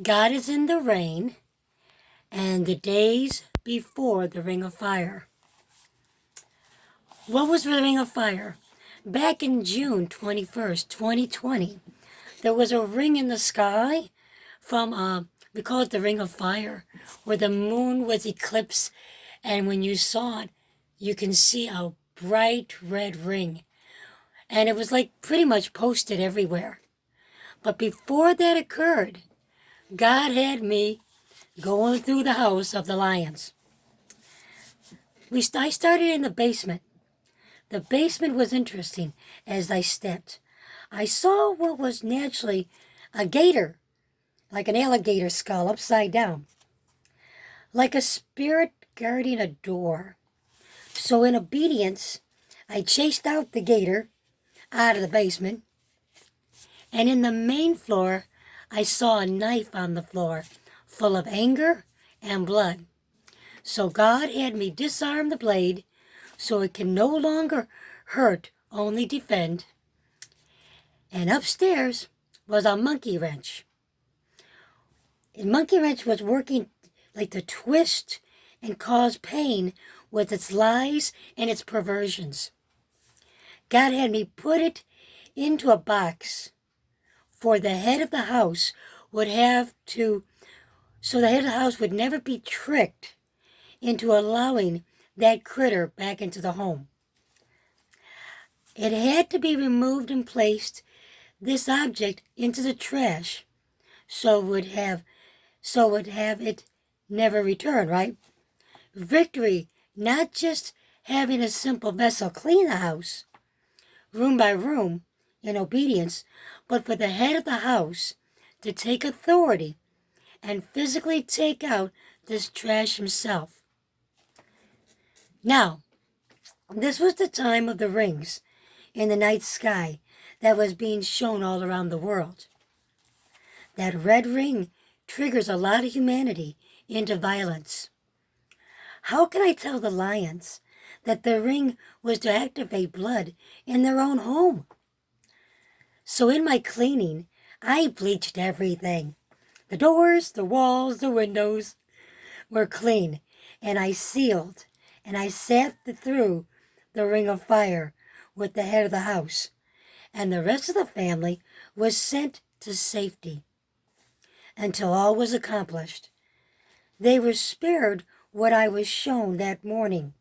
God is in the rain and the days before the ring of fire. What was the ring of fire? Back in June 21st, 2020, there was a ring in the sky from, we call it the ring of fire, where the moon was eclipsed, and when you saw it, you can see a bright red ring. And it was like pretty much posted everywhere. But before that occurred, God had me going through the house of the lions. I started in the basement. The basement was interesting as I stepped. I saw what was naturally a gator, like an alligator skull upside down, like a spirit guarding a door. So in obedience, I chased out the gator out of the basement, and in the main floor, I saw a knife on the floor full of anger and blood. So God had me disarm the blade so it can no longer hurt, only defend. And upstairs was a monkey wrench. And monkey wrench was working like to twist and cause pain with its lies and its perversions. God had me put it into a box for the head of the house would have to, so the head of the house would never be tricked into allowing that critter back into the home. It had to be removed and placed, this object, into the trash, so would have it never return, right? Victory, not just having a simple vessel clean the house, room by room, in obedience, but for the head of the house to take authority and physically take out this trash himself. Now, this was the time of the rings in the night sky that was being shown all around the world. That red ring triggers a lot of humanity into violence. How can I tell the lions that the ring was to activate blood in their own home? So in my cleaning, I bleached everything. The doors, the walls, the windows were clean, and I sealed, and I sat through the ring of fire with the head of the house, and the rest of the family was sent to safety until all was accomplished. They were spared what I was shown that morning,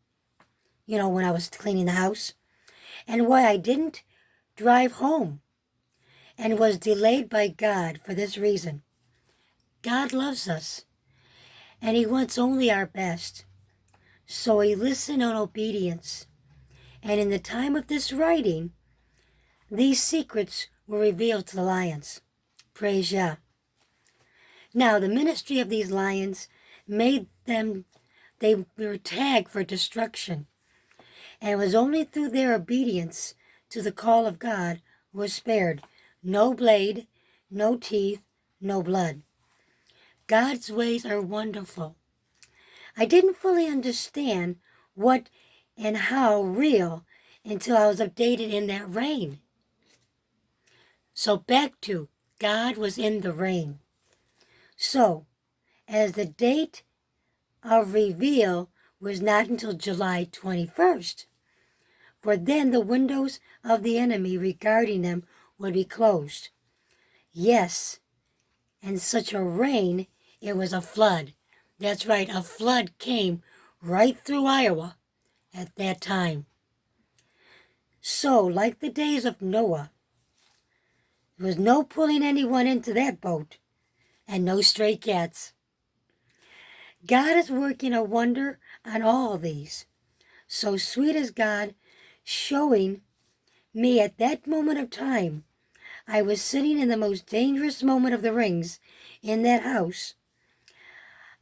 when I was cleaning the house, and why I didn't drive home and was delayed by God for this reason. God loves us, and He wants only our best. So He listened in obedience. And in the time of this writing, these secrets were revealed to the lions. Praise Yah. Now, the ministry of these lions made them, they were tagged for destruction. And it was only through their obedience to the call of God was spared. No blade, no teeth, no blood. God's ways are wonderful. I didn't fully understand what and how real until I was updated in that rain. So back to God was in the rain. So, as the date of reveal was not until July 21st, for then the windows of the enemy regarding them would be closed. Yes, and such a rain, it was a flood. That's right, a flood came right through Iowa at that time. So, like the days of Noah, there was no pulling anyone into that boat, and no stray cats. God is working a wonder on all these. So sweet is God showing me at that moment of time. I was sitting in the most dangerous moment of the rings in that house.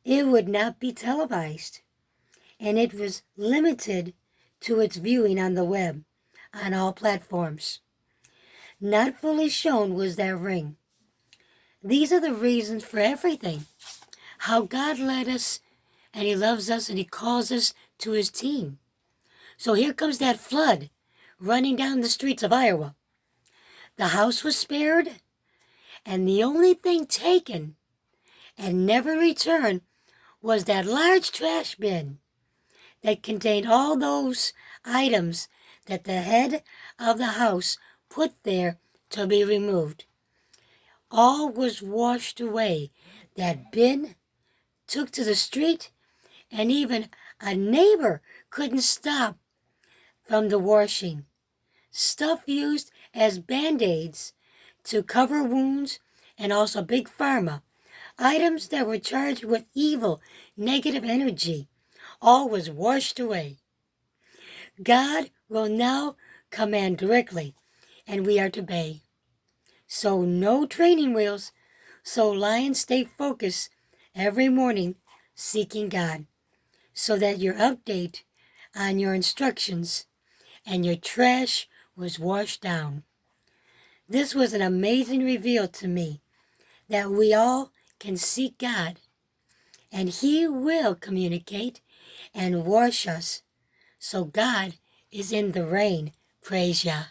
It would not be televised, and it was limited to its viewing on the web, on all platforms. Not fully shown was that ring. These are the reasons for everything. How God led us, and He loves us, and He calls us to His team. So here comes that flood running down the streets of Iowa. The house was spared, and the only thing taken and never return was that large trash bin that contained all those items that the head of the house put there to be removed. All was washed away. That bin took to the street, and even a neighbor couldn't stop from the washing. Stuff used as band-aids to cover wounds, and also big pharma. Items that were charged with evil, negative energy. All was washed away. God will now command directly, and we are to obey. So no training wheels. So lions stay focused every morning seeking God, so that your update on your instructions and your trash was washed down. This was an amazing reveal to me that we all can seek God, and He will communicate and wash us. So God is in the rain. Praise Yah.